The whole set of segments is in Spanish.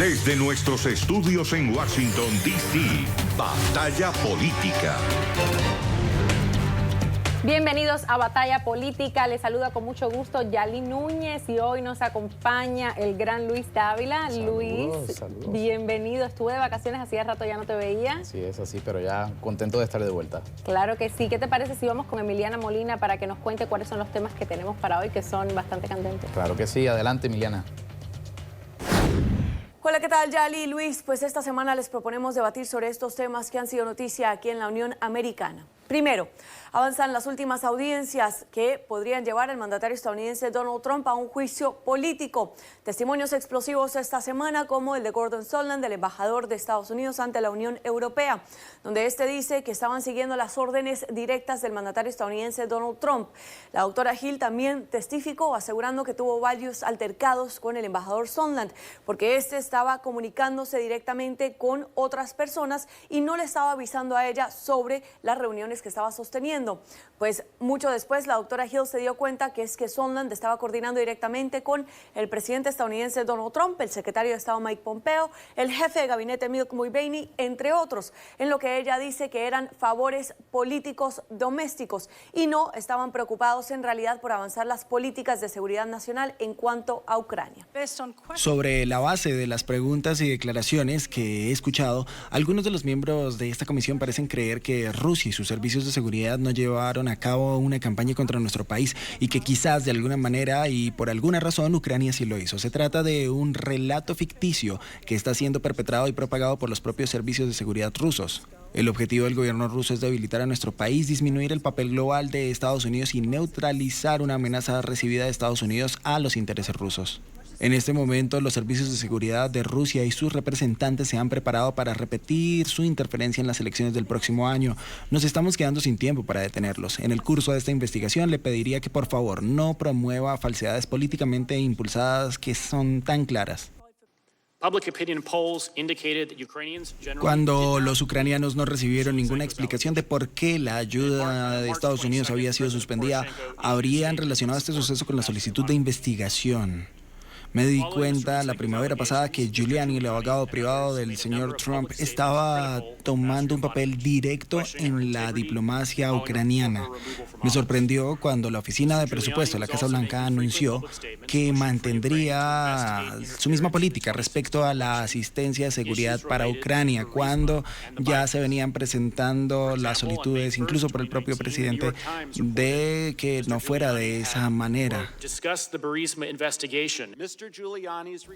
Desde nuestros estudios en Washington, D.C., Batalla Política. Bienvenidos a Batalla Política. Les saluda con mucho gusto Yalín Núñez y hoy nos acompaña el gran Luis Dávila. Luis, bienvenido. Estuve de vacaciones, hacía rato ya no te veía. Sí, es así, pero ya contento de estar de vuelta. Claro que sí. ¿Qué te parece si vamos con Emiliana Molina para que nos cuente cuáles son los temas que tenemos para hoy, que son bastante candentes? Claro que sí. Adelante, Emiliana. Hola, ¿qué tal, Yali y Luis? Pues esta semana les proponemos debatir sobre estos temas que han sido noticia aquí en la Unión Americana. Primero, avanzan las últimas audiencias que podrían llevar al mandatario estadounidense Donald Trump a un juicio político. Testimonios explosivos esta semana, como el de Gordon Sondland, el embajador de Estados Unidos ante la Unión Europea, donde este dice que estaban siguiendo las órdenes directas del mandatario estadounidense Donald Trump. La doctora Hill también testificó, asegurando que tuvo varios altercados con el embajador Sondland, porque este estaba comunicándose directamente con otras personas y no le estaba avisando a ella sobre las reuniones que estaba sosteniendo. Pues mucho después la doctora Hill se dio cuenta que es que Sondland estaba coordinando directamente con el presidente estadounidense Donald Trump, el secretario de Estado Mike Pompeo, el jefe de gabinete Mick Mulvaney, entre otros, en lo que ella dice que eran favores políticos domésticos y no estaban preocupados en realidad por avanzar las políticas de seguridad nacional en cuanto a Ucrania. Sobre la base de las preguntas y declaraciones que he escuchado, algunos de los miembros de esta comisión parecen creer que Rusia y sus servicios de seguridad no llevaron a cabo una campaña contra nuestro país y que quizás de alguna manera y por alguna razón Ucrania sí lo hizo. Se trata de un relato ficticio que está siendo perpetrado y propagado por los propios servicios de seguridad rusos. El objetivo del gobierno ruso es debilitar a nuestro país, disminuir el papel global de Estados Unidos y neutralizar una amenaza recibida de Estados Unidos a los intereses rusos. En este momento, los servicios de seguridad de Rusia y sus representantes se han preparado para repetir su interferencia en las elecciones del próximo año. Nos estamos quedando sin tiempo para detenerlos. En el curso de esta investigación le pediría que por favor no promueva falsedades políticamente impulsadas que son tan claras. Cuando los ucranianos no recibieron ninguna explicación de por qué la ayuda de Estados Unidos había sido suspendida, habrían relacionado este suceso con la solicitud de investigación. Me di cuenta la primavera pasada que Giuliani, el abogado privado del señor Trump, estaba tomando un papel directo en la diplomacia ucraniana. Me sorprendió cuando la Oficina de Presupuesto de la Casa Blanca anunció que mantendría su misma política respecto a la asistencia de seguridad para Ucrania, cuando ya se venían presentando las solicitudes, incluso por el propio presidente, de que no fuera de esa manera.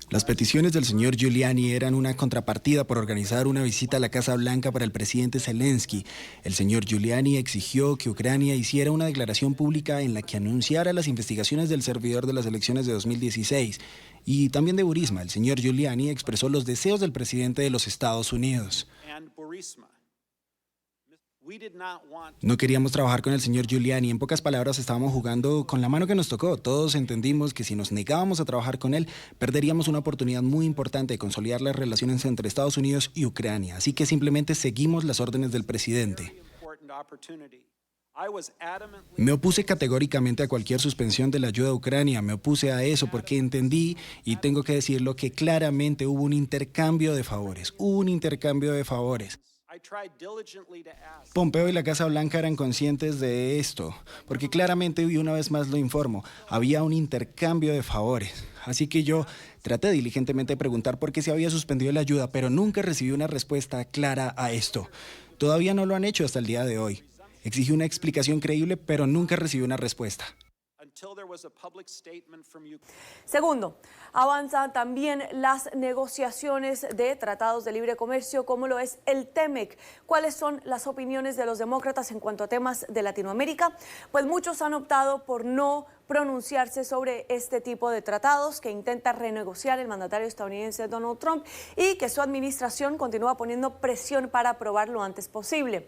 Las peticiones del señor Giuliani eran una contrapartida por organizar una visita a la Casa Blanca para el presidente Zelensky. El señor Giuliani exigió que Ucrania hiciera una declaración pública en la que anunciara las investigaciones del servidor de las elecciones de 2016 y también de Burisma. El señor Giuliani expresó los deseos del presidente de los Estados Unidos. No queríamos trabajar con el señor Giuliani. En pocas palabras, estábamos jugando con la mano que nos tocó. Todos entendimos que si nos negábamos a trabajar con él, perderíamos una oportunidad muy importante de consolidar las relaciones entre Estados Unidos y Ucrania. Así que simplemente seguimos las órdenes del presidente. Me opuse categóricamente a cualquier suspensión de la ayuda a Ucrania. Me opuse a eso porque entendí, y tengo que decirlo, que claramente hubo un intercambio de favores. Pompeo y la Casa Blanca eran conscientes de esto, porque claramente, y una vez más lo informo, había un intercambio de favores. Así que yo traté diligentemente de preguntar por qué se había suspendido la ayuda, pero nunca recibí una respuesta clara a esto. Todavía no lo han hecho hasta el día de hoy. Exigí una explicación creíble, pero nunca recibí una respuesta. Segundo, avanzan también las negociaciones de tratados de libre comercio, como lo es el TEMEC. ¿Cuáles son las opiniones de los demócratas en cuanto a temas de Latinoamérica? Pues muchos han optado por no pronunciarse sobre este tipo de tratados que intenta renegociar el mandatario estadounidense Donald Trump y que su administración continúa poniendo presión para aprobar lo antes posible.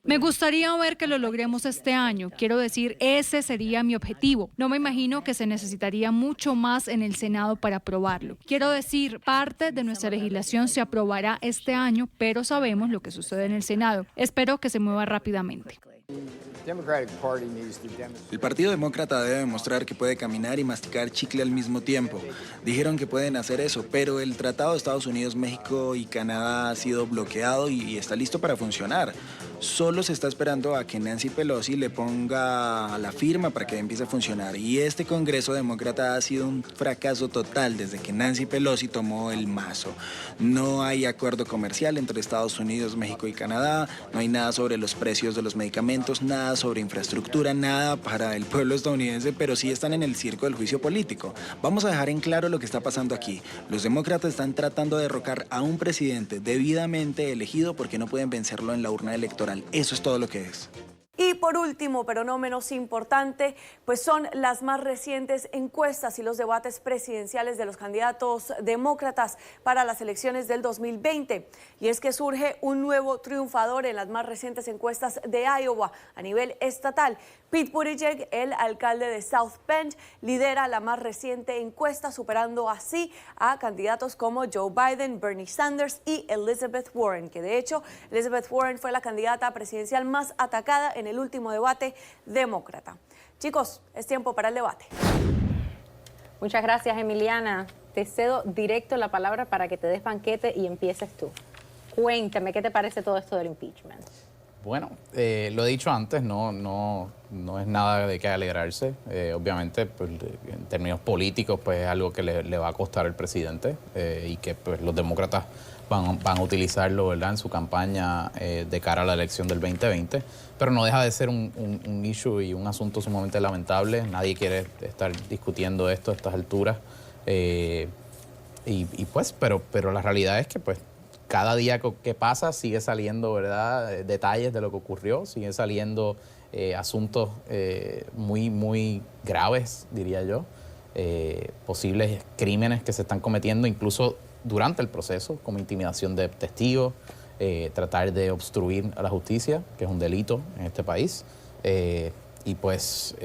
Me gustaría ver que lo logremos este año. Quiero decir, ese sería mi objetivo. No me imagino que se necesitaría mucho más en el Senado para aprobarlo. Quiero decir, parte de nuestra legislación se aprobará este año, pero sabemos lo que sucede en el Senado. Espero que se mueva rápidamente. El Partido Demócrata debe demostrar que puede caminar y masticar chicle al mismo tiempo. Dijeron que pueden hacer eso, pero el Tratado de Estados Unidos, México y Canadá ha sido bloqueado y está listo para funcionar. Solo se está esperando a que Nancy Pelosi le ponga la firma para que empiece a funcionar. Y este Congreso Demócrata ha sido un fracaso total desde que Nancy Pelosi tomó el mazo. No hay acuerdo comercial entre Estados Unidos, México y Canadá, no hay nada sobre los precios de los medicamentos, nada sobre infraestructura, nada para el pueblo estadounidense, pero sí están en el circo del juicio político. Vamos a dejar en claro lo que está pasando aquí. Los demócratas están tratando de derrocar a un presidente debidamente elegido porque no pueden vencerlo en la urna electoral. Eso es todo lo que es. Y por último, pero no menos importante, pues son las más recientes encuestas y los debates presidenciales de los candidatos demócratas para las elecciones del 2020. Y es que surge un nuevo triunfador en las más recientes encuestas de Iowa a nivel estatal. Pete Buttigieg, el alcalde de South Bend, lidera la más reciente encuesta, superando así a candidatos como Joe Biden, Bernie Sanders y Elizabeth Warren, que de hecho Elizabeth Warren fue la candidata presidencial más atacada en el último debate demócrata. Chicos, es tiempo para el debate. Muchas gracias, Emiliana. Te cedo directo la palabra para que te des banquete y empieces tú. Cuéntame, ¿qué te parece todo esto del impeachment? Bueno, lo he dicho antes, no es nada de qué alegrarse. Obviamente, pues, en términos políticos, pues es algo que le va a costar al presidente y que pues, los demócratas van a utilizarlo, ¿verdad?, en su campaña de cara a la elección del 2020. Pero no deja de ser un issue y un asunto sumamente lamentable. Nadie quiere estar discutiendo esto a estas alturas. Pero la realidad es que pues cada día que pasa sigue saliendo, ¿verdad?, detalles de lo que ocurrió, siguen saliendo asuntos muy, muy graves, diría yo, posibles crímenes que se están cometiendo incluso durante el proceso, como intimidación de testigos, tratar de obstruir a la justicia, que es un delito en este país. Y pues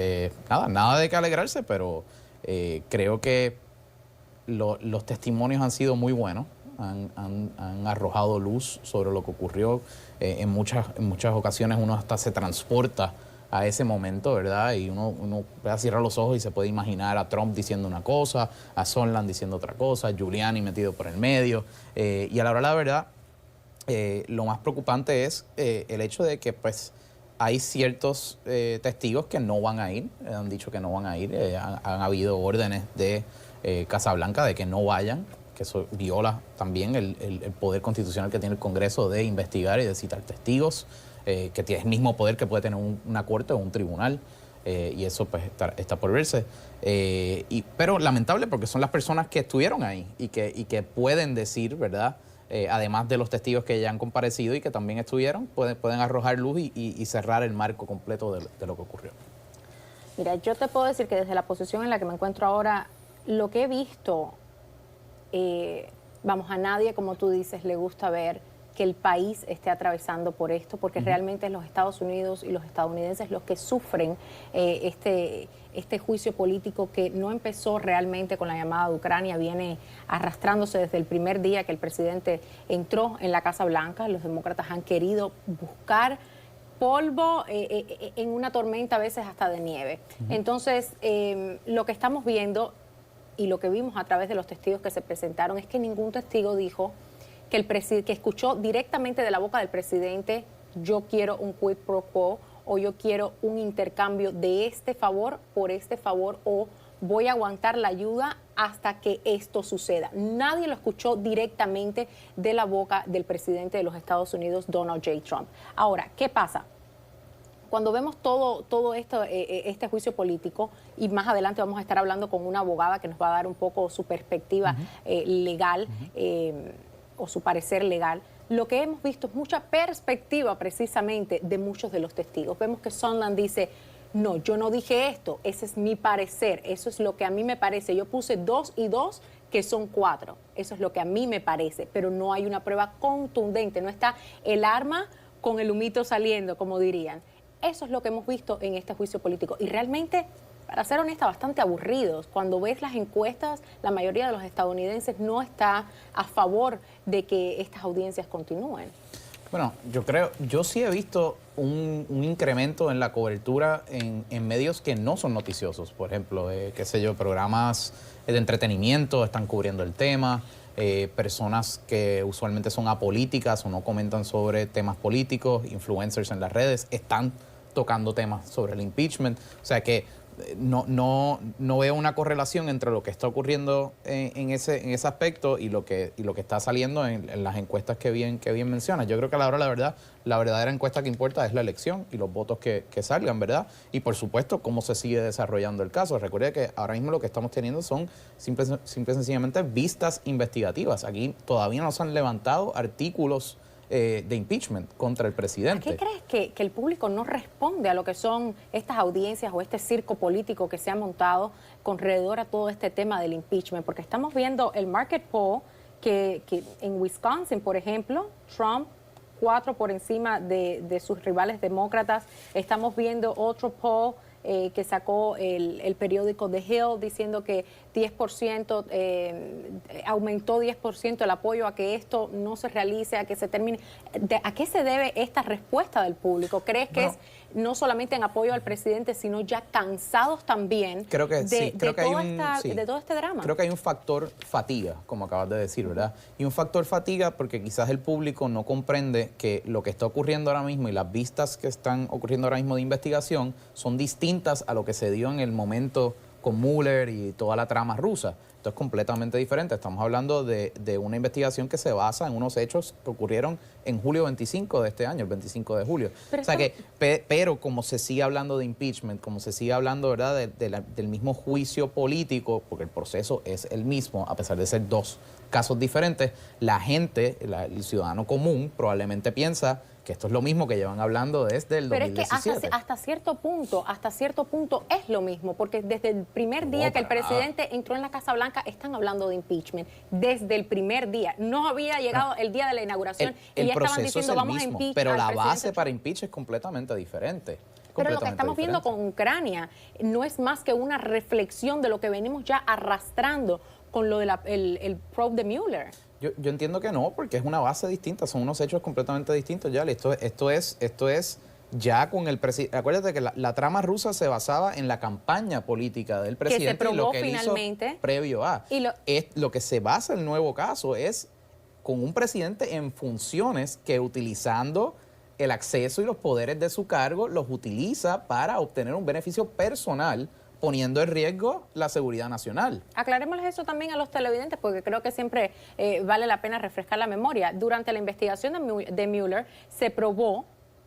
nada de qué alegrarse, pero creo que los testimonios han sido muy buenos. Han arrojado luz sobre lo que ocurrió. En muchas ocasiones uno hasta se transporta a ese momento, ¿verdad? Y uno cierra los ojos y se puede imaginar a Trump diciendo una cosa, a Sondland diciendo otra cosa, Giuliani metido por el medio. Y a la hora de la verdad, lo más preocupante es el hecho de que pues hay ciertos testigos que no van a ir, han dicho que no van a ir. Han habido órdenes de Casa Blanca de que no vayan, que eso viola también el poder constitucional que tiene el Congreso de investigar y de citar testigos, que tiene el mismo poder que puede tener una corte o un tribunal, y eso pues está por verse. Pero lamentable porque son las personas que estuvieron ahí y que pueden decir, ¿verdad?, además de los testigos que ya han comparecido y que también estuvieron, pueden arrojar luz y cerrar el marco completo de lo que ocurrió. Mira, yo te puedo decir que desde la posición en la que me encuentro ahora, lo que he visto, a nadie, como tú dices, le gusta ver que el país esté atravesando por esto, porque realmente es los Estados Unidos y los estadounidenses los que sufren este juicio político que no empezó realmente con la llamada de Ucrania, viene arrastrándose desde el primer día que el presidente entró en la Casa Blanca. Los demócratas han querido buscar polvo en una tormenta, a veces hasta de nieve. Entonces, lo que estamos viendo y lo que vimos a través de los testigos que se presentaron es que ningún testigo dijo que escuchó directamente de la boca del presidente: yo quiero un quid pro quo, o yo quiero un intercambio de este favor por este favor, o voy a aguantar la ayuda hasta que esto suceda. Nadie lo escuchó directamente de la boca del presidente de los Estados Unidos, Donald J. Trump. Ahora, ¿qué pasa? Cuando vemos todo esto, este juicio político, y más adelante vamos a estar hablando con una abogada que nos va a dar un poco su perspectiva legal, o su parecer legal, lo que hemos visto es mucha perspectiva precisamente de muchos de los testigos. Vemos que Sondland dice: no, yo no dije esto, ese es mi parecer, eso es lo que a mí me parece. Yo puse 2 y 2, que son 4, eso es lo que a mí me parece, pero no hay una prueba contundente, no está el arma con el humito saliendo, como dirían. Eso es lo que hemos visto en este juicio político. Y realmente, para ser honesta, bastante aburridos. Cuando ves las encuestas, la mayoría de los estadounidenses no está a favor de que estas audiencias continúen. Bueno, yo sí he visto un incremento en la cobertura en medios que no son noticiosos. Por ejemplo, qué sé yo, programas de entretenimiento están cubriendo el tema. Personas que usualmente son apolíticas o no comentan sobre temas políticos, influencers en las redes, están tocando temas sobre el impeachment. O sea que no veo una correlación entre lo que está ocurriendo en ese aspecto y lo que está saliendo en las encuestas que bien mencionas. Yo creo que a la hora, la verdadera encuesta que importa es la elección y los votos que salgan, ¿verdad? Y por supuesto, cómo se sigue desarrollando el caso. Recuerde que ahora mismo lo que estamos teniendo son simple y sencillamente vistas investigativas. Aquí todavía no se han levantado artículos de impeachment contra el presidente. ¿A qué crees que el público no responde a lo que son estas audiencias o este circo político que se ha montado alrededor a todo este tema del impeachment? Porque estamos viendo el market poll que en Wisconsin, por ejemplo, Trump 4 por encima de sus rivales demócratas. Estamos viendo otro poll que sacó el periódico The Hill diciendo que 10%, aumentó 10% el apoyo a que esto no se realice, a que se termine. ¿A qué se debe esta respuesta del público? ¿Crees que es no solamente en apoyo al presidente, sino ya cansados también de todo este drama? Creo que hay un factor fatiga, como acabas de decir, ¿verdad? Y un factor fatiga porque quizás el público no comprende que lo que está ocurriendo ahora mismo y las vistas que están ocurriendo ahora mismo de investigación son distintas a lo que se dio en el momento con Mueller y toda la trama rusa. Esto es completamente diferente. Estamos hablando de una investigación que se basa en unos hechos que ocurrieron en julio 25 de este año, el 25 de julio. Pero como se sigue hablando de impeachment, como se sigue hablando, ¿verdad?, del mismo juicio político, porque el proceso es el mismo, a pesar de ser dos casos diferentes, la gente, el ciudadano común, probablemente piensa que esto es lo mismo que llevan hablando desde el 2017. Pero es que hasta cierto punto es lo mismo, porque desde el primer día que el presidente entró en la Casa Blanca están hablando de impeachment. Desde el primer día. No había llegado el día de la inauguración y ya estaban diciendo vamos a impeachment. Pero la base para impeach es completamente diferente. Pero lo que estamos viendo con Ucrania no es más que una reflexión de lo que venimos ya arrastrando con lo del probe de Mueller. Yo entiendo que no, porque es una base distinta, son unos hechos completamente distintos ya. Esto es ya con el presidente. Acuérdate que la trama rusa se basaba en la campaña política del presidente. Que se probó y lo que finalmente. Él hizo previo a. Lo que se basa el nuevo caso es con un presidente en funciones que utilizando el acceso y los poderes de su cargo los utiliza para obtener un beneficio personal, poniendo en riesgo la seguridad nacional. Aclarémosles eso también a los televidentes, porque creo que siempre vale la pena refrescar la memoria. Durante la investigación de Mueller se probó,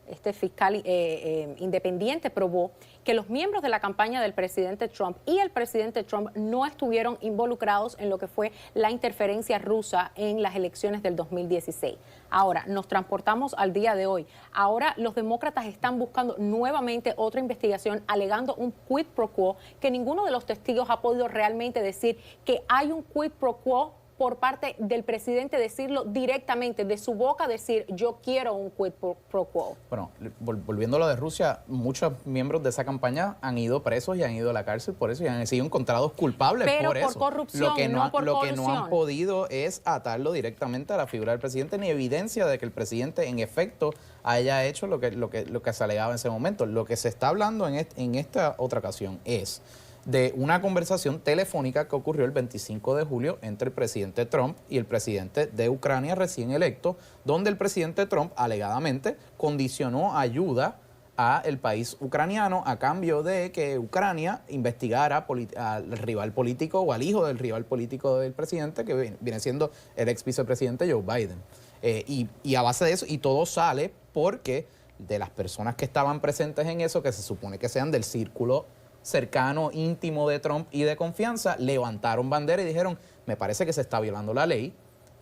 este fiscal independiente probó que los miembros de la campaña del presidente Trump y el presidente Trump no estuvieron involucrados en lo que fue la interferencia rusa en las elecciones del 2016. Ahora, nos transportamos al día de hoy. Ahora los demócratas están buscando nuevamente otra investigación alegando un quid pro quo que ninguno de los testigos ha podido realmente decir que hay un quid pro quo por parte del presidente, decirlo directamente, de su boca decir yo quiero un quid pro quo. Bueno, volviendo a lo de Rusia, muchos miembros de esa campaña han ido presos y han ido a la cárcel por eso y han sido encontrados culpables por eso. Pero por corrupción, lo que no corrupción. han podido es atarlo directamente a la figura del presidente, ni evidencia de que el presidente en efecto haya hecho lo que se alegaba en ese momento. Lo que se está hablando en esta otra ocasión es de una conversación telefónica que ocurrió el 25 de julio entre el presidente Trump y el presidente de Ucrania recién electo, donde el presidente Trump alegadamente condicionó ayuda al país ucraniano a cambio de que Ucrania investigara al rival político o al hijo del rival político del presidente, que viene siendo el ex vicepresidente Joe Biden. Y a base de eso, y todo sale porque de las personas que estaban presentes en eso, que se supone que sean del círculo cercano, íntimo de Trump y de confianza, levantaron bandera y dijeron, me parece que se está violando la ley,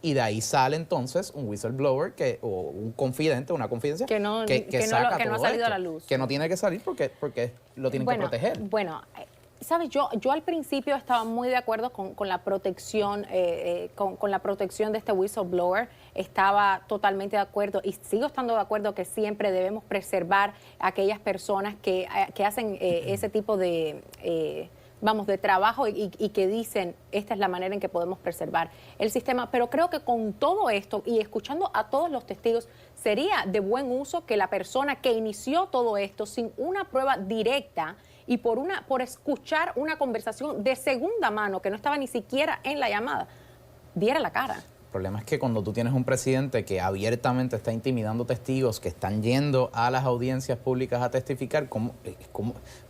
y de ahí sale entonces un whistleblower o un confidente, una confidencia que no ha salido a la luz. Que no tiene que salir porque lo tienen que proteger. Bueno, sabes, yo al principio estaba muy de acuerdo con la protección, con la protección de este whistleblower. Estaba totalmente de acuerdo y sigo estando de acuerdo que siempre debemos preservar a aquellas personas que hacen ese tipo de vamos, de trabajo y que dicen, esta es la manera en que podemos preservar el sistema. Pero creo que con todo esto y escuchando a todos los testigos, sería de buen uso que la persona que inició todo esto sin una prueba directa y por escuchar una conversación de segunda mano que no estaba ni siquiera en la llamada, diera la cara. El problema es que cuando tú tienes un presidente que abiertamente está intimidando testigos que están yendo a las audiencias públicas a testificar,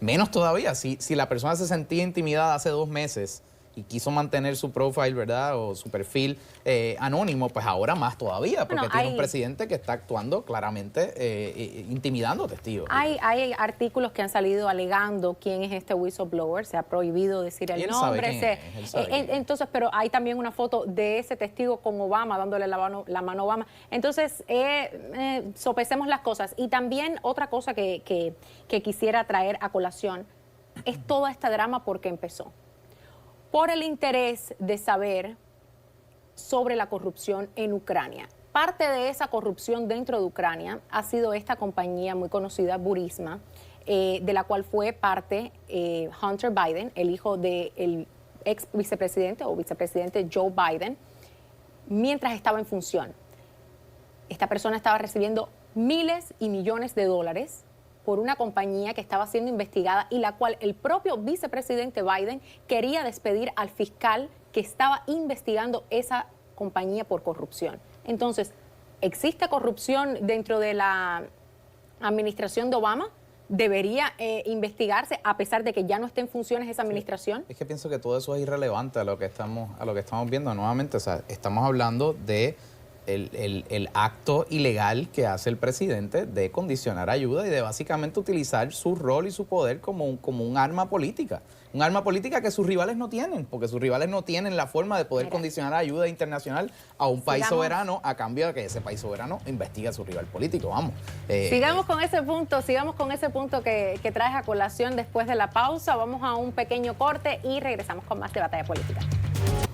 menos todavía, si la persona se sentía intimidada hace 2 meses y quiso mantener su profile, ¿verdad? O su perfil anónimo, pues ahora más todavía, porque tiene un presidente que está actuando claramente intimidando testigos. Hay artículos que han salido alegando quién es este whistleblower, se ha prohibido decir el nombre. Entonces, pero hay también una foto de ese testigo con Obama, dándole la mano a Obama. Entonces, sopesemos las cosas. Y también otra cosa que quisiera traer a colación es toda esta drama porque empezó. Por el interés de saber sobre la corrupción en Ucrania. Parte de esa corrupción dentro de Ucrania ha sido esta compañía muy conocida, Burisma, de la cual fue parte Hunter Biden, el hijo del ex vicepresidente o vicepresidente Joe Biden, mientras estaba en función. Esta persona estaba recibiendo miles y millones de dólares por una compañía que estaba siendo investigada y la cual el propio vicepresidente Biden quería despedir al fiscal que estaba investigando esa compañía por corrupción. Entonces, ¿existe corrupción dentro de la administración de Obama? ¿Debería investigarse a pesar de que ya no esté en funciones esa administración? Es que pienso que todo eso es irrelevante a lo que estamos viendo nuevamente. O sea, estamos hablando de el acto ilegal que hace el presidente de condicionar ayuda y de básicamente utilizar su rol y su poder como un arma política. Un arma política que sus rivales no tienen, porque sus rivales no tienen la forma de poder condicionar ayuda internacional a un país soberano a cambio de que ese país soberano investigue a su rival político. Vamos. Sigamos con ese punto que traes a colación después de la pausa. Vamos a un pequeño corte y regresamos con más de Batalla Política.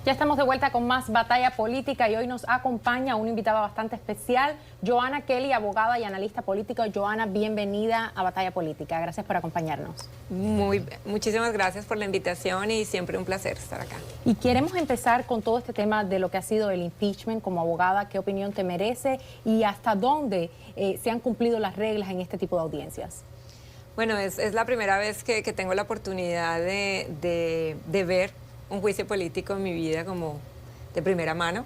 Ya estamos de vuelta con más Batalla Política y hoy nos acompaña una invitada bastante especial, Joanna Kelly, abogada y analista político. Joanna, bienvenida a Batalla Política. Gracias por acompañarnos. Muchísimas gracias por la invitación y siempre un placer estar acá. Y queremos empezar con todo este tema de lo que ha sido el impeachment como abogada. ¿Qué opinión te merece y hasta dónde se han cumplido las reglas en este tipo de audiencias? Bueno, es la primera vez que tengo la oportunidad de ver un juicio político en mi vida como de primera mano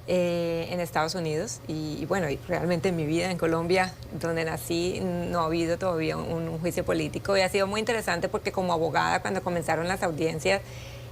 en Estados Unidos y bueno, y realmente en mi vida en Colombia, donde nací, no ha habido todavía un juicio político y ha sido muy interesante porque como abogada cuando comenzaron las audiencias,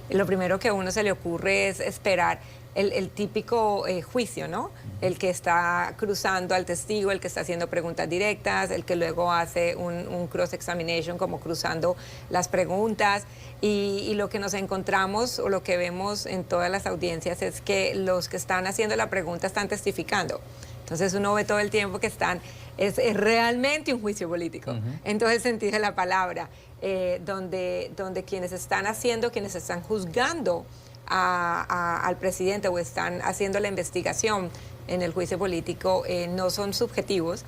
lo primero que a uno se le ocurre es esperar el típico juicio, ¿no? El que está cruzando al testigo, el que está haciendo preguntas directas, el que luego hace un cross-examination como cruzando las preguntas y lo que nos encontramos o lo que vemos en todas las audiencias es que los que están haciendo la pregunta están testificando. Entonces uno ve todo el tiempo que es realmente un juicio político, en todo el sentido de la palabra, donde quienes están juzgando al presidente o están haciendo la investigación en el juicio político no son subjetivos,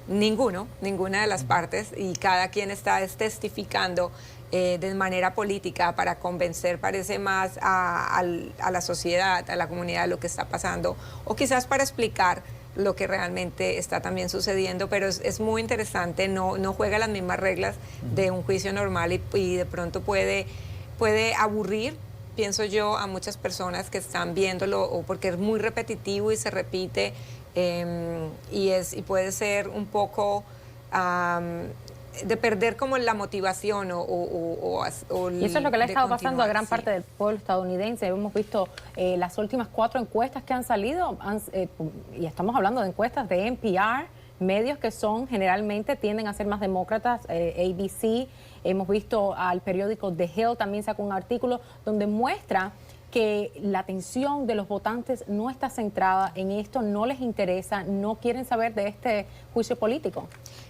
ninguna de las partes, y cada quien está testificando de manera política para convencer, parece más a la sociedad, a la comunidad de lo que está pasando, o quizás para explicar lo que realmente está también sucediendo, pero es muy interesante, no juega las mismas reglas de un juicio normal y de pronto puede aburrir, pienso yo, a muchas personas que están viéndolo o porque es muy repetitivo y se repite y puede ser un poco de perder como la motivación y eso es lo que le ha estado pasando a gran parte del pueblo estadounidense. Hemos visto las últimas 4 encuestas que han salido y estamos hablando de encuestas de NPR, medios que generalmente tienden a ser más demócratas, ABC. Hemos visto al periódico The Hill, también sacó un artículo donde muestra que la atención de los votantes no está centrada en esto, no les interesa, no quieren saber de este juicio político.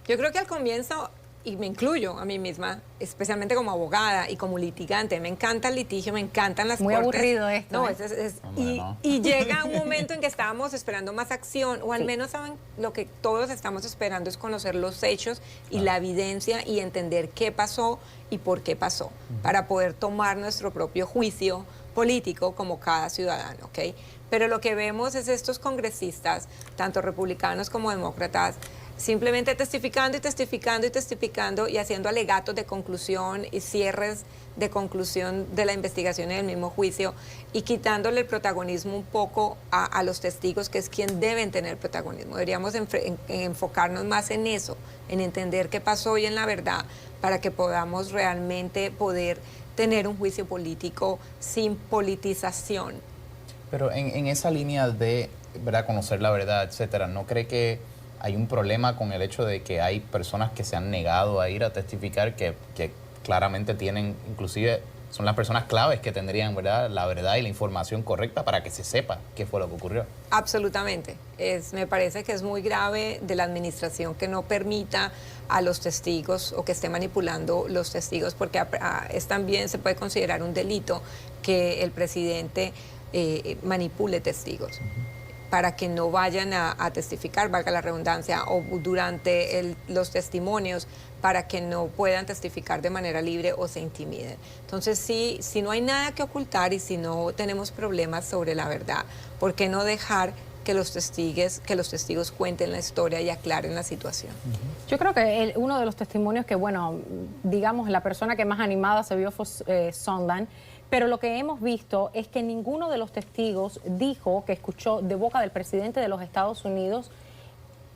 Yo creo que al comienzo y me incluyo a mí misma, especialmente como abogada y como litigante, me encanta el litigio, me encantan las Muy cortes. aburrido esto. No, ¿eh? y llega un momento en que estábamos esperando más acción, o al menos saben, lo que todos estamos esperando es conocer los hechos y la evidencia y entender qué pasó y por qué pasó, para poder tomar nuestro propio juicio político como cada ciudadano, ¿ok? Pero lo que vemos es estos congresistas, tanto republicanos como demócratas, simplemente testificando y testificando y testificando y haciendo alegatos de conclusión y cierres de conclusión de la investigación en el mismo juicio y quitándole el protagonismo un poco a los testigos, que es quien deben tener protagonismo. Deberíamos enfocarnos más en eso, en entender qué pasó y en la verdad, para que podamos realmente poder tener un juicio político sin politización. Pero en esa línea de, ¿verdad?, conocer la verdad, etcétera, ¿no cree que hay un problema con el hecho de que hay personas que se han negado a ir a testificar, que claramente tienen, inclusive son las personas claves que tendrían, ¿verdad?, la verdad y la información correcta para que se sepa qué fue lo que ocurrió? Absolutamente. Me parece que es muy grave de la administración que no permita a los testigos o que esté manipulando los testigos, porque también se puede considerar un delito que el presidente manipule testigos para que no vayan a testificar, valga la redundancia, o durante los testimonios, para que no puedan testificar de manera libre o se intimiden. Entonces, si no hay nada que ocultar y si no tenemos problemas sobre la verdad, ¿por qué no dejar que los testigos cuenten la historia y aclaren la situación? Yo creo que uno de los testimonios que, bueno, digamos, la persona que más animada se vio fue Sondland. Pero lo que hemos visto es que ninguno de los testigos dijo que escuchó de boca del presidente de los Estados Unidos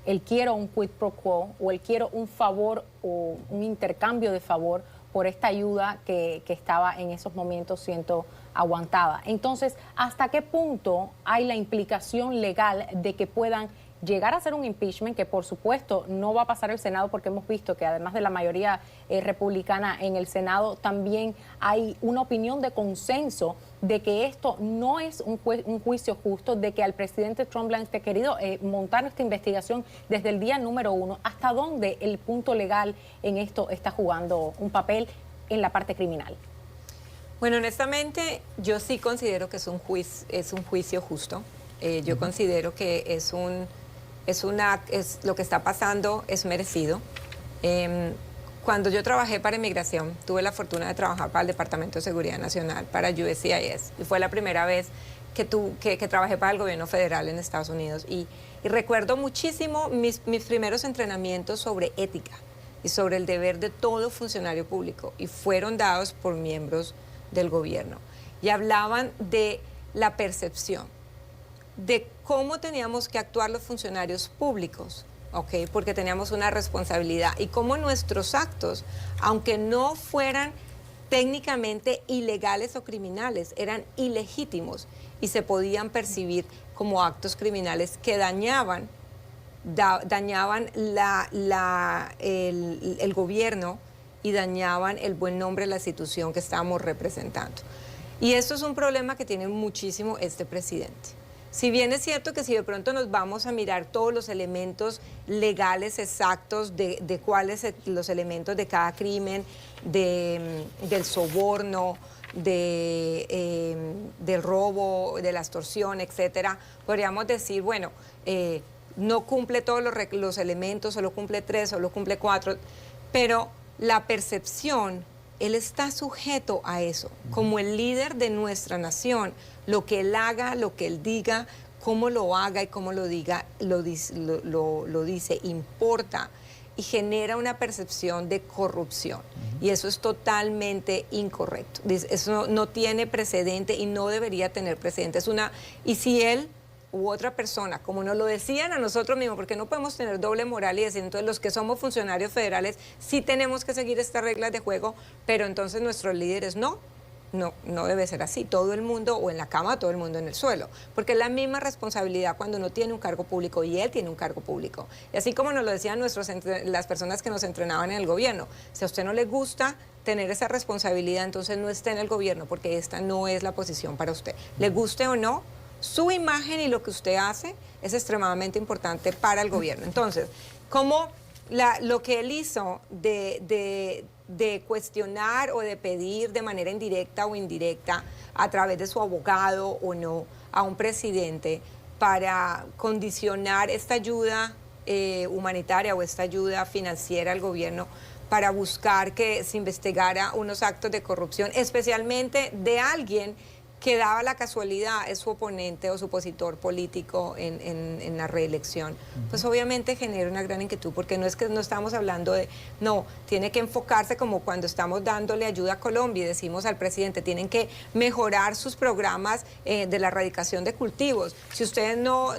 el quiero un quid pro quo o el quiero un favor o un intercambio de favor por esta ayuda que estaba en esos momentos siendo aguantada. Entonces, ¿hasta qué punto hay la implicación legal de que puedan llegar a hacer un impeachment, que por supuesto no va a pasar el Senado, porque hemos visto que además de la mayoría republicana en el Senado, también hay una opinión de consenso de que esto no es un juicio justo, de que al presidente Trump le han querido montar esta investigación desde el día número 1? ¿Hasta dónde el punto legal en esto está jugando un papel en la parte criminal? Bueno, honestamente, yo sí considero que es un juicio justo. Yo considero que lo que está pasando es merecido. Cuando yo trabajé para inmigración, tuve la fortuna de trabajar para el Departamento de Seguridad Nacional, para USCIS, y fue la primera vez que trabajé para el gobierno federal en Estados Unidos. Y recuerdo muchísimo mis primeros entrenamientos sobre ética y sobre el deber de todo funcionario público, y fueron dados por miembros del gobierno. Y hablaban de la percepción, de cómo teníamos que actuar los funcionarios públicos, ¿ok? Porque teníamos una responsabilidad, y cómo nuestros actos, aunque no fueran técnicamente ilegales o criminales, eran ilegítimos y se podían percibir como actos criminales que dañaban el gobierno y dañaban el buen nombre de la institución que estábamos representando. Y esto es un problema que tiene muchísimo este presidente. Si bien es cierto que si de pronto nos vamos a mirar todos los elementos legales exactos de cuáles los elementos de cada crimen, del soborno, del robo, de la extorsión, etcétera, podríamos decir, bueno, no cumple todos los elementos, solo cumple 3, solo cumple 4, pero la percepción, él está sujeto a eso, como el líder de nuestra nación. Lo que él haga, lo que él diga, cómo lo haga y cómo lo diga, lo dice, importa, y genera una percepción de corrupción. Y eso es totalmente incorrecto. Eso no tiene precedente y no debería tener precedente. Y si él u otra persona, como nos lo decían a nosotros mismos, porque no podemos tener doble moral y decir, entonces los que somos funcionarios federales sí tenemos que seguir estas reglas de juego, pero entonces nuestros líderes no debe ser así. Todo el mundo, o en la cama, todo el mundo en el suelo, porque es la misma responsabilidad cuando uno tiene un cargo público y él tiene un cargo público. Y así como nos lo decían las personas que nos entrenaban en el gobierno, si a usted no le gusta tener esa responsabilidad, entonces no esté en el gobierno, porque esta no es la posición para usted. Le guste o no, su imagen y lo que usted hace es extremadamente importante para el gobierno. Entonces, ¿cómo lo que él hizo de cuestionar o de pedir de manera indirecta o indirecta a través de su abogado o no a un presidente para condicionar esta ayuda humanitaria o esta ayuda financiera al gobierno para buscar que se investigara unos actos de corrupción, especialmente de alguien que daba la casualidad es su oponente o su opositor político en la reelección, pues obviamente genera una gran inquietud, porque no es que no estamos hablando de, no, tiene que enfocarse como cuando estamos dándole ayuda a Colombia y decimos al presidente, tienen que mejorar sus programas de la erradicación de cultivos. Si ustedes no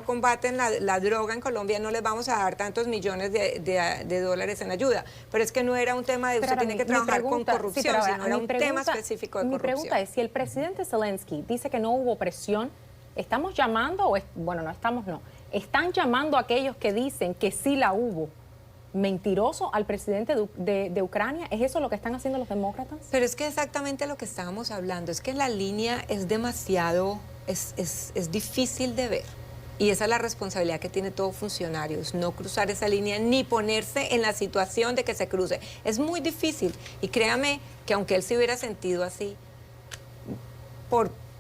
combaten la droga en Colombia, no les vamos a dar tantos millones de dólares en ayuda. Pero es que no era un tema de usted tiene que trabajar con corrupción, sino era un tema específico de corrupción. Mi pregunta es, si el presidente Zelensky dice que no hubo presión, ¿estamos llamando o están llamando a aquellos que dicen que sí la hubo mentiroso al presidente de Ucrania? ¿Es eso lo que están haciendo los demócratas? Pero es que exactamente lo que estábamos hablando, es que la línea es demasiado, es difícil de ver. Y esa es la responsabilidad que tiene todo funcionario, es no cruzar esa línea ni ponerse en la situación de que se cruce. Es muy difícil y créame que aunque él se hubiera sentido así,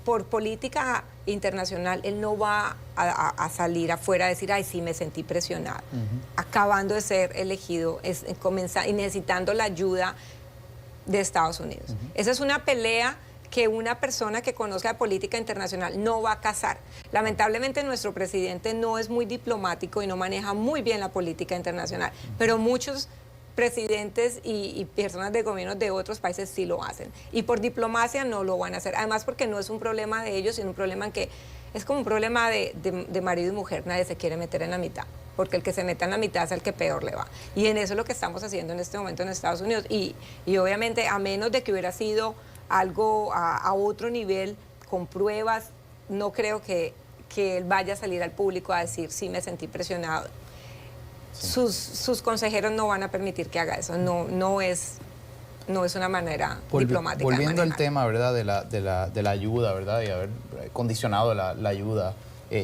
por política internacional, él no va a salir afuera a decir, ay, sí, me sentí presionado, acabando de ser elegido y necesitando la ayuda de Estados Unidos. Esa es una pelea que una persona que conozca de política internacional no va a cazar. Lamentablemente nuestro presidente no es muy diplomático y no maneja muy bien la política internacional, pero muchos presidentes y personas de gobiernos de otros países sí lo hacen. Y por diplomacia no lo van a hacer. Además porque no es un problema de ellos, sino un problema en que es como un problema de marido y mujer. Nadie se quiere meter en la mitad, porque el que se meta en la mitad es el que peor le va. Y en eso es lo que estamos haciendo en este momento en Estados Unidos. Y obviamente, a menos de que hubiera sido algo a otro nivel, con pruebas, no creo que él vaya a salir al público a decir, sí, me sentí presionado. Sus consejeros no van a permitir que haga eso, no es una manera diplomática. Volviendo al tema, ¿verdad?, de la ayuda, ¿verdad?, y haber condicionado la ayuda,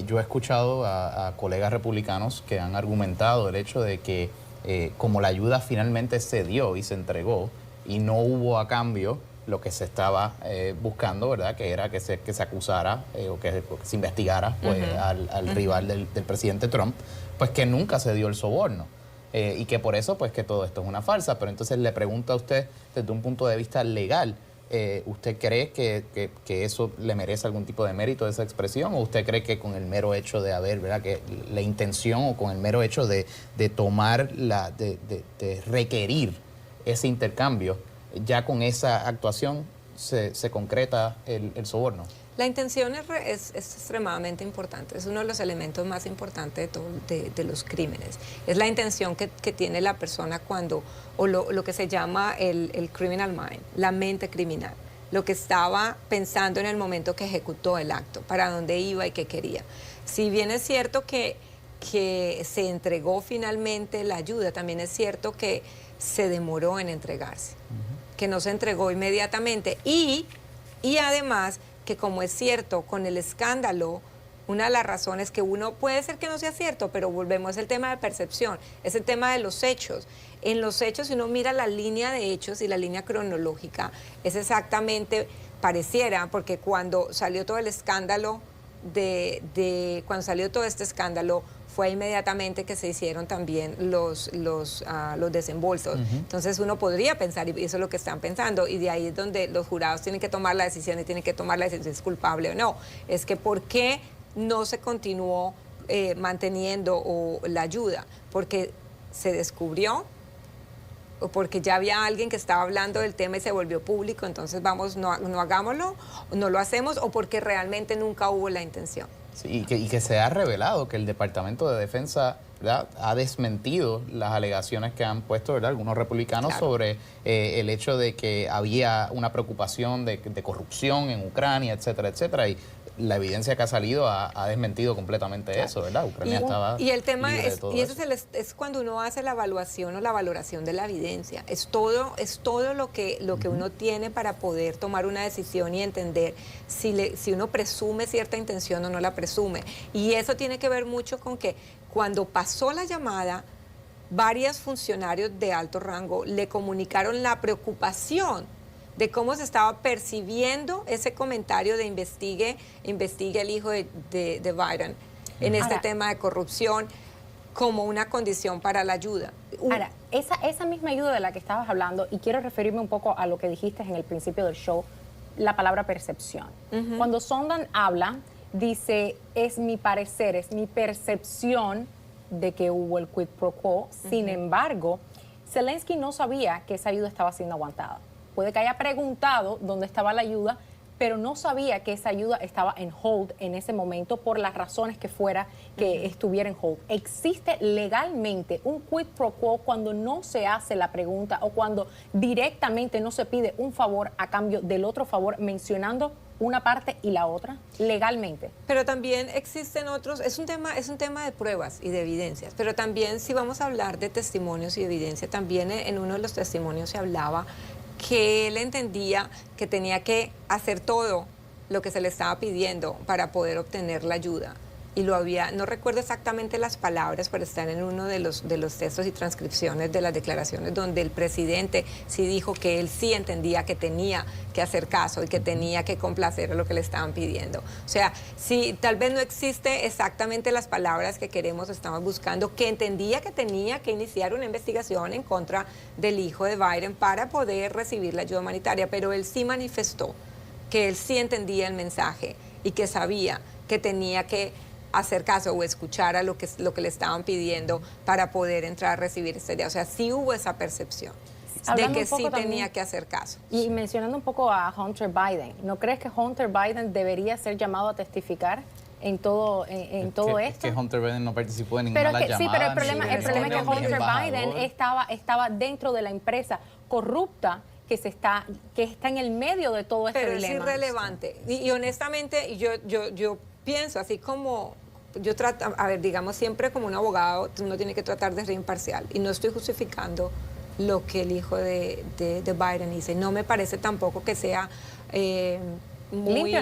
yo he escuchado a colegas republicanos que han argumentado el hecho de que como la ayuda finalmente se dio y se entregó y no hubo a cambio lo que se estaba buscando, ¿verdad?, que era que se acusara o que se investigara pues, al rival del presidente Trump, pues que nunca se dio el soborno y que por eso pues que todo esto es una farsa. Pero entonces le pregunto a usted desde un punto de vista legal, ¿usted cree que eso le merece algún tipo de mérito de esa expresión, o usted cree que con el mero hecho de haber, ¿verdad?, que la intención o con el mero hecho de tomar de requerir ese intercambio, ya con esa actuación se concreta el soborno? La intención es extremadamente importante, es uno de los elementos más importantes de los crímenes. Es la intención que tiene la persona cuando, o lo que se llama el criminal mind, la mente criminal, lo que estaba pensando en el momento que ejecutó el acto, para dónde iba y qué quería. Si bien es cierto que se entregó finalmente la ayuda, también es cierto que se demoró en entregarse, que no se entregó inmediatamente y además que, como es cierto, con el escándalo, una de las razones que uno, puede ser que no sea cierto, pero volvemos, es el tema de percepción, es el tema de los hechos. En los hechos, si uno mira la línea de hechos y la línea cronológica, es exactamente, pareciera, porque cuando salió todo el escándalo, cuando salió todo este escándalo, fue inmediatamente que se hicieron también los desembolsos. Entonces uno podría pensar, y eso es lo que están pensando, y de ahí es donde los jurados tienen que tomar la decisión y tienen que tomar la decisión si es culpable o no. Es que ¿por qué no se continuó manteniendo la ayuda? Porque se descubrió, o porque ya había alguien que estaba hablando del tema y se volvió público, entonces vamos, no hagámoslo, no lo hacemos, o porque realmente nunca hubo la intención. Sí, y que se ha revelado que el Departamento de Defensa, ¿verdad?, ha desmentido las alegaciones que han puesto, ¿verdad?, algunos republicanos, claro, sobre el hecho de que había una preocupación de corrupción en Ucrania, etcétera, etcétera, y la evidencia que ha salido ha desmentido completamente, claro, eso, ¿verdad? Ucrania estaba y el tema libre es, de todo y eso es cuando uno hace la evaluación o la valoración de la evidencia. Es todo lo que uno tiene para poder tomar una decisión y entender si uno presume cierta intención o no la presume. Y eso tiene que ver mucho con que cuando pasó la llamada, varios funcionarios de alto rango le comunicaron la preocupación de cómo se estaba percibiendo ese comentario de investigue el hijo de Biden en este tema de corrupción como una condición para la ayuda. Ahora, esa misma ayuda de la que estabas hablando, y quiero referirme un poco a lo que dijiste en el principio del show, la palabra percepción. Cuando Sondland habla, dice, es mi parecer, es mi percepción de que hubo el quid pro quo. Sin embargo, Zelensky no sabía que esa ayuda estaba siendo aguantada. Puede que haya preguntado dónde estaba la ayuda, pero no sabía que esa ayuda estaba en hold en ese momento por las razones que fuera que estuviera en hold. ¿Existe legalmente un quid pro quo cuando no se hace la pregunta o cuando directamente no se pide un favor a cambio del otro favor mencionando una parte y la otra legalmente? Pero también existen otros, es un tema de pruebas y de evidencias, pero también si vamos a hablar de testimonios y evidencia, también en uno de los testimonios se hablaba que él entendía que tenía que hacer todo lo que se le estaba pidiendo para poder obtener la ayuda. Y lo había, no recuerdo exactamente las palabras, pero están en uno de los textos y transcripciones de las declaraciones donde el presidente sí dijo que él sí entendía que tenía que hacer caso y que tenía que complacer a lo que le estaban pidiendo. O sea, si tal vez no existe exactamente las palabras que queremos, estamos buscando, que entendía que tenía que iniciar una investigación en contra del hijo de Biden para poder recibir la ayuda humanitaria, pero él sí manifestó que él sí entendía el mensaje y que sabía que tenía que hacer caso o escuchar a lo que le estaban pidiendo para poder entrar a recibir esta ayuda. O sea, sí hubo esa percepción de que sí tenía que hacer caso. Y mencionando un poco a Hunter Biden, ¿no crees que Hunter Biden debería ser llamado a testificar en todo esto? Es que Hunter Biden no participó en ninguna de las llamadas. Sí, pero el problema es que Hunter Biden estaba dentro de la empresa corrupta que está en el medio de todo este dilema. Pero es irrelevante. Y honestamente, yo pienso, así como yo trato, a ver, digamos, siempre como un abogado, uno tiene que tratar de ser imparcial. Y no estoy justificando lo que el hijo de Biden dice. No me parece tampoco que sea muy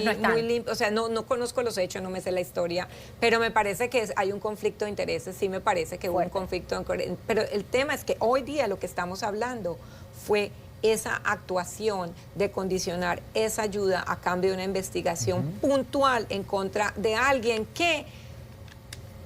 limpio. O sea, no conozco los hechos, no me sé la historia, pero me parece que hay un conflicto de intereses. Sí me parece que hubo un conflicto. Pero el tema es que hoy día lo que estamos hablando fue esa actuación de condicionar esa ayuda a cambio de una investigación puntual en contra de alguien que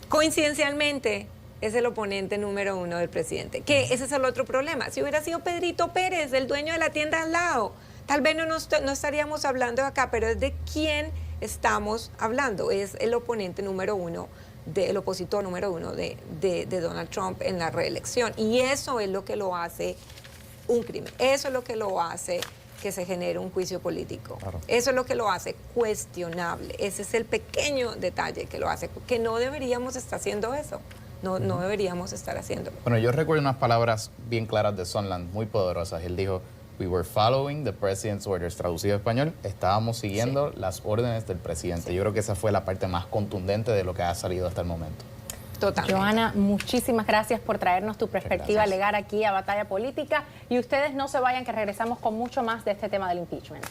coincidencialmente es el oponente número 1 del presidente. Que ese es el otro problema. Si hubiera sido Pedrito Pérez, el dueño de la tienda al lado, tal vez no estaríamos hablando de acá, pero es de quién estamos hablando. Es el oponente número 1, el opositor número 1 de Donald Trump en la reelección. Y eso es lo que lo hace un crimen. Eso es lo que lo hace que se genere un juicio político. Claro. Eso es lo que lo hace cuestionable. Ese es el pequeño detalle que lo hace, que no deberíamos estar haciendo eso. No deberíamos estar haciéndolo. Bueno, yo recuerdo unas palabras bien claras de Sondland, muy poderosas. Él dijo, we were following the president's orders. Traducido a español, estábamos siguiendo las órdenes del presidente. Sí. Yo creo que esa fue la parte más contundente de lo que ha salido hasta el momento. Totalmente. Johanna, muchísimas gracias por traernos tu perspectiva legal aquí a Batalla Política. Y ustedes no se vayan, que regresamos con mucho más de este tema del impeachment.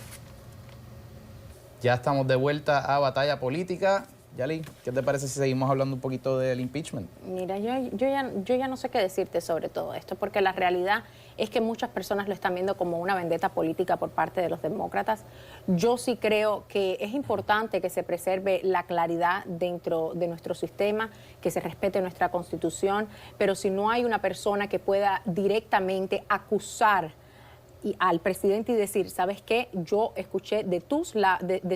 Ya estamos de vuelta a Batalla Política. Yali, ¿qué te parece si seguimos hablando un poquito del impeachment? Mira, yo ya no sé qué decirte sobre todo esto, porque la realidad es que muchas personas lo están viendo como una vendetta política por parte de los demócratas. Yo sí creo que es importante que se preserve la claridad dentro de nuestro sistema, que se respete nuestra Constitución, pero si no hay una persona que pueda directamente acusar al presidente y decir, ¿sabes qué? Yo escuché de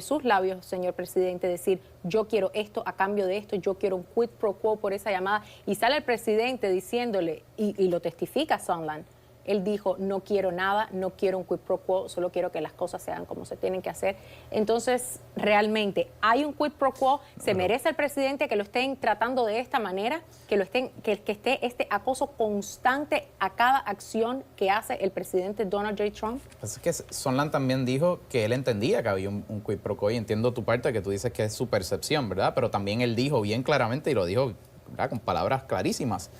sus labios, señor presidente, decir, yo quiero esto a cambio de esto, yo quiero un quid pro quo por esa llamada. Y sale el presidente diciéndole, y lo testifica Sondland, él dijo, no quiero nada, no quiero un quid pro quo, solo quiero que las cosas sean como se tienen que hacer. Entonces, realmente, ¿hay un quid pro quo? ¿Se merece el presidente que lo estén tratando de esta manera? Que esté este acoso constante a cada acción que hace el presidente Donald J. Trump? Pues es que Sondland también dijo que él entendía que había un quid pro quo, y entiendo tu parte, que tú dices que es su percepción, ¿verdad? Pero también él dijo bien claramente, y lo dijo, ¿verdad?, con palabras clarísimas,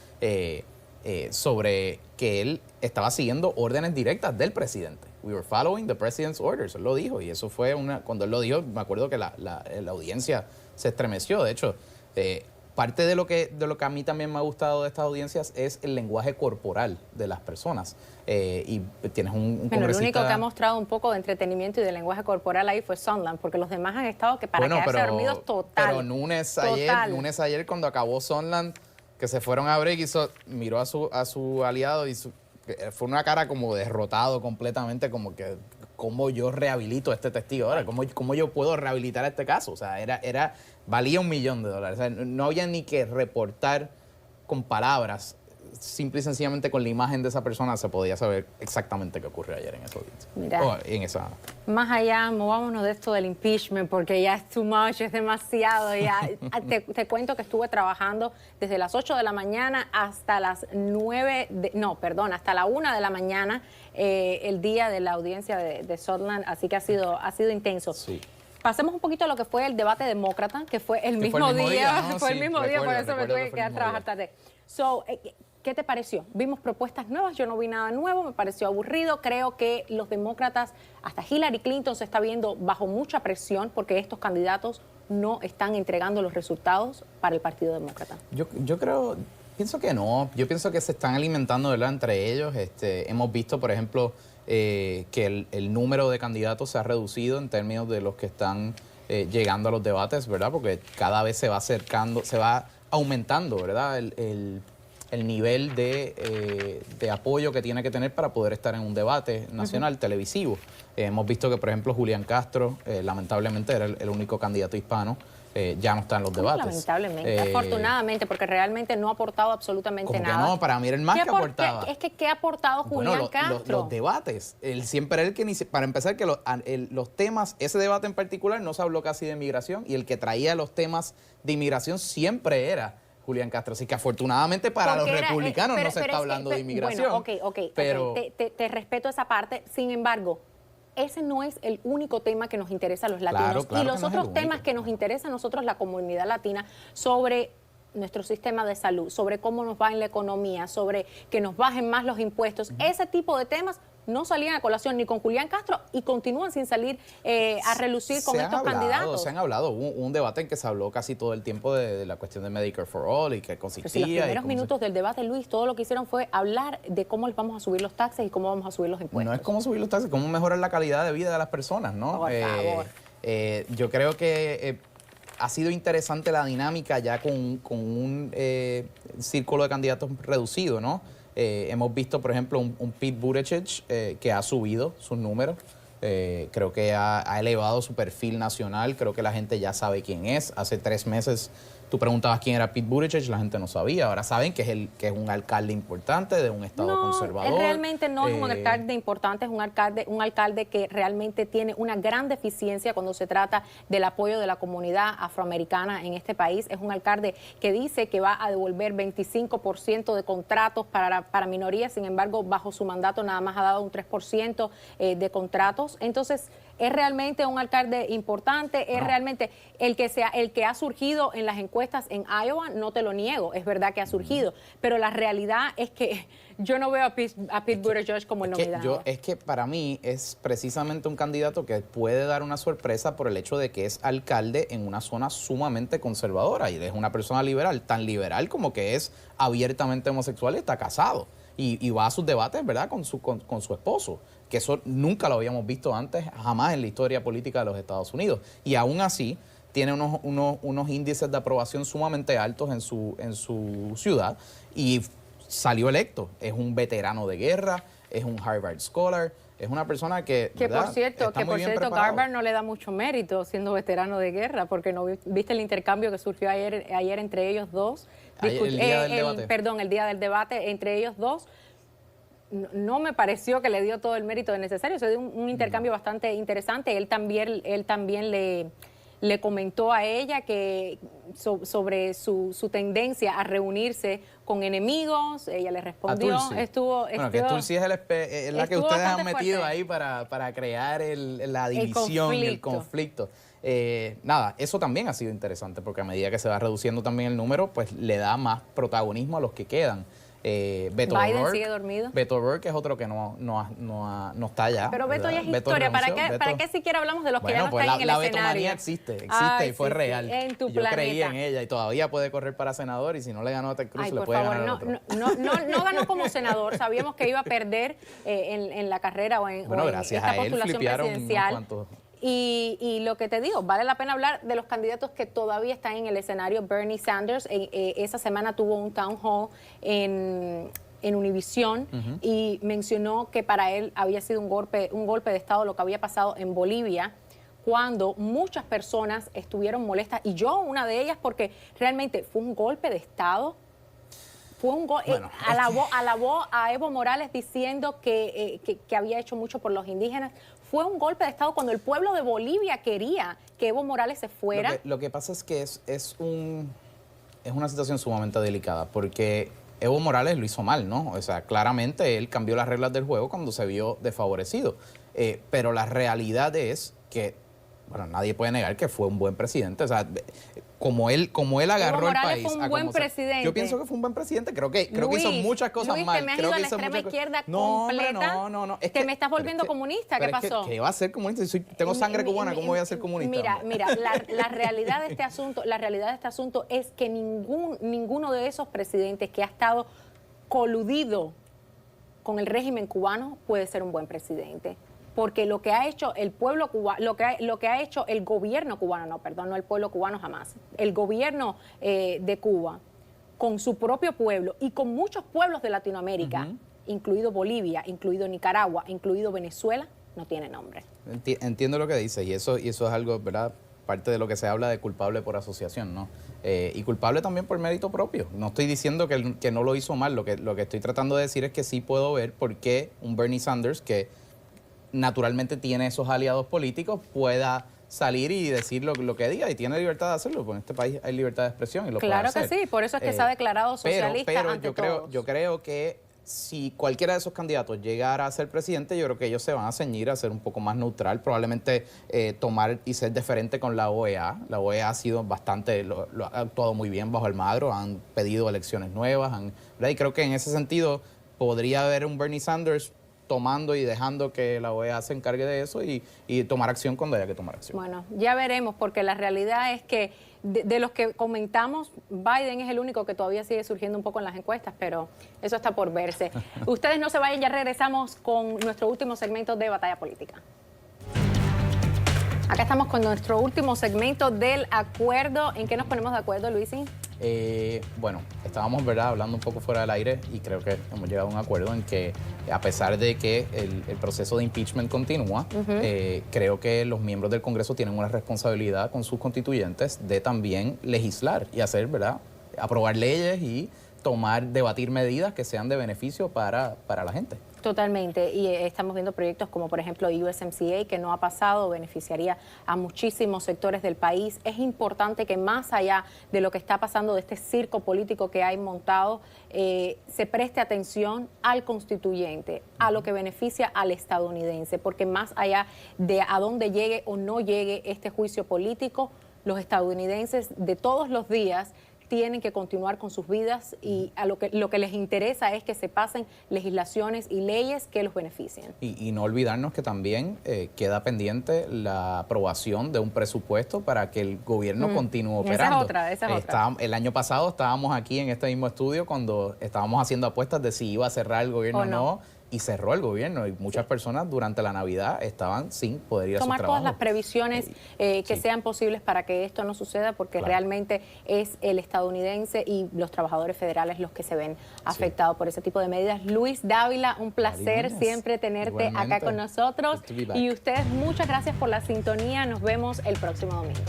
sobre que él estaba siguiendo órdenes directas del presidente. We were following the president's orders. Él lo dijo, y eso fue cuando él lo dijo, me acuerdo que la audiencia se estremeció. De hecho, parte de lo que a mí también me ha gustado de estas audiencias es el lenguaje corporal de las personas. Y tienes un bueno, congresista... el único que ha mostrado un poco de entretenimiento y de lenguaje corporal ahí fue Sondland, porque los demás han estado que para quedarse dormidos total. Pero Nunes ayer cuando acabó Sondland, que se fueron a break, miró a su aliado y fue una cara como derrotado completamente, como que cómo yo rehabilito a este testigo ahora, cómo yo puedo rehabilitar este caso. O sea, valía $1 millón. O sea, no había ni que reportar con palabras. Simple y sencillamente con la imagen de esa persona se podía saber exactamente qué ocurrió ayer en esa audiencia. Mira, más allá, movámonos de esto del impeachment, porque ya es too much, es demasiado. Ya. te cuento que estuve trabajando desde las 8 de la mañana hasta las hasta la 1 de la mañana, el día de la audiencia de Sondland, así que ha sido intenso. Sí. Pasemos un poquito a lo que fue el debate demócrata, que fue el mismo día. ¿No? Fue el mismo día, por eso me tuve que quedar a trabajar tarde. ¿Qué te pareció? Vimos propuestas nuevas, yo no vi nada nuevo, me pareció aburrido. Creo que los demócratas, hasta Hillary Clinton se está viendo bajo mucha presión porque estos candidatos no están entregando los resultados para el Partido Demócrata. Pienso que no. Yo pienso que se están alimentando, ¿verdad?, entre ellos. Hemos visto, por ejemplo, que el número de candidatos se ha reducido en términos de los que están llegando a los debates, ¿verdad? Porque cada vez se va acercando, se va aumentando, ¿verdad?, el nivel de apoyo que tiene que tener para poder estar en un debate nacional televisivo. Hemos visto que, por ejemplo, Julián Castro, lamentablemente era el único candidato hispano, ya no está en los debates. Lamentablemente, afortunadamente, porque realmente no ha aportado absolutamente nada. Que no, para mí era el más que aportaba. ¿Qué ha aportado Julián Castro? Los debates. Siempre era el que, para empezar, que los temas, ese debate en particular no se habló casi de inmigración, y el que traía los temas de inmigración siempre era Julián Castro. Así que afortunadamente para los republicanos no se está hablando de inmigración. Bueno, pero te respeto esa parte. Sin embargo, ese no es el único tema que nos interesa a los latinos. Claro, y los otros temas que nos interesan a nosotros, la comunidad latina, sobre nuestro sistema de salud, sobre cómo nos va en la economía, sobre que nos bajen más los impuestos, ese tipo de temas no salían a colación ni con Julián Castro y continúan sin salir a relucir con estos candidatos. Se han hablado. Hubo un debate en que se habló casi todo el tiempo de la cuestión de Medicare for All y qué consistía. Pero si los primeros minutos del debate, Luis, todo lo que hicieron fue hablar de cómo les vamos a subir los taxes y cómo vamos a subir los impuestos. No es cómo subir los taxes, cómo mejorar la calidad de vida de las personas, ¿no? Por favor. Yo creo que ha sido interesante la dinámica ya con un círculo de candidatos reducido, ¿no? Hemos visto, por ejemplo, un Pete Buttigieg que ha subido sus números. Creo que ha elevado su perfil nacional. Creo que la gente ya sabe quién es. Hace 3 meses tú preguntabas quién era Pete Buttigieg, la gente no sabía. Ahora saben que es un alcalde importante de un estado conservador. Él realmente no es un alcalde importante, es un alcalde que realmente tiene una gran deficiencia cuando se trata del apoyo de la comunidad afroamericana en este país. Es un alcalde que dice que va a devolver 25% de contratos para minorías, sin embargo, bajo su mandato nada más ha dado un 3% de contratos. Entonces, es realmente un alcalde importante, es realmente el que ha surgido en las encuestas en Iowa, no te lo niego, es verdad que ha surgido, pero la realidad es que yo no veo a Pete Buttigieg como el nominado. Es que para mí es precisamente un candidato que puede dar una sorpresa por el hecho de que es alcalde en una zona sumamente conservadora y es una persona liberal, tan liberal como que es abiertamente homosexual y está casado. Y va a sus debates, ¿verdad?, con su esposo, que eso nunca lo habíamos visto antes, jamás en la historia política de los Estados Unidos. Y aún así tiene unos índices de aprobación sumamente altos en su ciudad y salió electo. Es un veterano de guerra, es un Harvard Scholar, es una persona que por cierto, Harvard no le da mucho mérito siendo veterano de guerra, porque no viste el intercambio que surgió ayer entre ellos dos. El día del debate entre ellos dos. No me pareció que le dio todo el mérito necesario. Se dio un intercambio bastante interesante. Él también le comentó a ella que sobre su tendencia a reunirse con enemigos. Ella le respondió. Que Tulsi es la que ustedes han metido fuerte ahí para crear la división, el conflicto. Eso también ha sido interesante porque a medida que se va reduciendo también el número, pues le da más protagonismo a los que quedan. Beto Biden O'Rourke, sigue dormido. Beto O'Rourke es otro que no está allá. Pero Beto ¿verdad? ya es Beto historia. renunció, ¿Para qué siquiera hablamos de los que ya no pues están en el la escenario? betomanía existe Ay, y fue sí, real. sí, en tu Y yo planeta. creí en ella y todavía puede correr para senador y si no le ganó a Ted Cruz, Ay, le por puede favor, ganar al otro. no ganó como senador. Sabíamos que iba a perder en la carrera o en, Bueno, o en gracias esta a él postulación flipearon presidencial. unos cuantos. Y lo que te digo, vale la pena hablar de los candidatos que todavía están en el escenario. Bernie Sanders esa semana tuvo un town hall en Univisión y mencionó que para él había sido un golpe de Estado lo que había pasado en Bolivia, cuando muchas personas estuvieron molestas, y yo una de ellas, porque realmente fue un golpe de Estado. Fue un Bueno, alabó a Evo Morales diciendo que había hecho mucho por los indígenas. Fue un golpe de Estado cuando el pueblo de Bolivia quería que Evo Morales se fuera. Lo que pasa es que es una situación sumamente delicada, porque Evo Morales lo hizo mal, ¿no? O sea, claramente él cambió las reglas del juego cuando se vio desfavorecido. Pero la realidad es que, bueno, nadie puede negar que fue un buen presidente. O sea, como él agarró el país. Fue un buen presidente. Yo pienso que fue un buen presidente. Creo que hizo muchas cosas Luis, mal. que me has creo ido a que la hizo extrema muchas izquierda hombre, completa. No. Que me estás volviendo comunista. ¿Qué pasó? ¿Qué va a ser comunista? Tengo sangre cubana, ¿cómo voy a ser comunista? Mira, la realidad de este asunto es que ninguno de esos presidentes que ha estado coludido con el régimen cubano puede ser un buen presidente. Porque lo que ha hecho el pueblo cubano, lo que ha hecho el gobierno cubano, no el pueblo cubano jamás, el gobierno de Cuba, con su propio pueblo y con muchos pueblos de Latinoamérica, incluido Bolivia, incluido Nicaragua, incluido Venezuela, no tiene nombre. Entiendo lo que dices y eso es algo, ¿verdad? Parte de lo que se habla de culpable por asociación, ¿no? Y culpable también por mérito propio. No estoy diciendo que no lo hizo mal, lo que estoy tratando de decir es que sí puedo ver por qué un Bernie Sanders, que naturalmente tiene esos aliados políticos, pueda salir y decir lo que diga y tiene libertad de hacerlo, porque en este país hay libertad de expresión y lo puede hacer. Claro que sí, por eso es que se ha declarado socialista pero ante yo creo que si cualquiera de esos candidatos llegara a ser presidente, yo creo que ellos se van a ceñir a ser un poco más neutral, probablemente tomar y ser diferente con la OEA. La OEA ha sido ha actuado muy bien bajo Almagro, han pedido elecciones nuevas, ¿verdad? Y creo que en ese sentido podría haber un Bernie Sanders tomando y dejando que la OEA se encargue de eso y tomar acción cuando haya que tomar acción. Bueno, ya veremos, porque la realidad es que de los que comentamos, Biden es el único que todavía sigue surgiendo un poco en las encuestas, pero eso está por verse. Ustedes no se vayan, ya regresamos con nuestro último segmento de Batalla Política. Acá estamos con nuestro último segmento del acuerdo. ¿En qué nos ponemos de acuerdo, Luisi? Bueno, estábamos, ¿verdad?, hablando un poco fuera del aire y creo que hemos llegado a un acuerdo en que, a pesar de que el proceso de impeachment continúa, creo que los miembros del Congreso tienen una responsabilidad con sus constituyentes de también legislar y hacer, ¿verdad?, aprobar leyes y debatir medidas que sean de beneficio para la gente. Totalmente, y estamos viendo proyectos como por ejemplo USMCA, que no ha pasado, beneficiaría a muchísimos sectores del país. Es importante que más allá de lo que está pasando, de este circo político que hay montado, se preste atención al constituyente, a lo que beneficia al estadounidense, porque más allá de a dónde llegue o no llegue este juicio político, los estadounidenses de todos los días tienen que continuar con sus vidas y a lo que les interesa es que se pasen legislaciones y leyes que los beneficien. Y no olvidarnos que también queda pendiente la aprobación de un presupuesto para que el gobierno continúe operando. Esa es otra. El año pasado estábamos aquí en este mismo estudio cuando estábamos haciendo apuestas de si iba a cerrar el gobierno o no. Y cerró el gobierno y muchas personas durante la Navidad estaban sin poder ir a sus trabajos. Tomar todas las previsiones que sean posibles para que esto no suceda, porque realmente es el estadounidense y los trabajadores federales los que se ven afectados por ese tipo de medidas. Luis Dávila, un placer siempre tenerte acá con nosotros. Y ustedes, muchas gracias por la sintonía. Nos vemos el próximo domingo.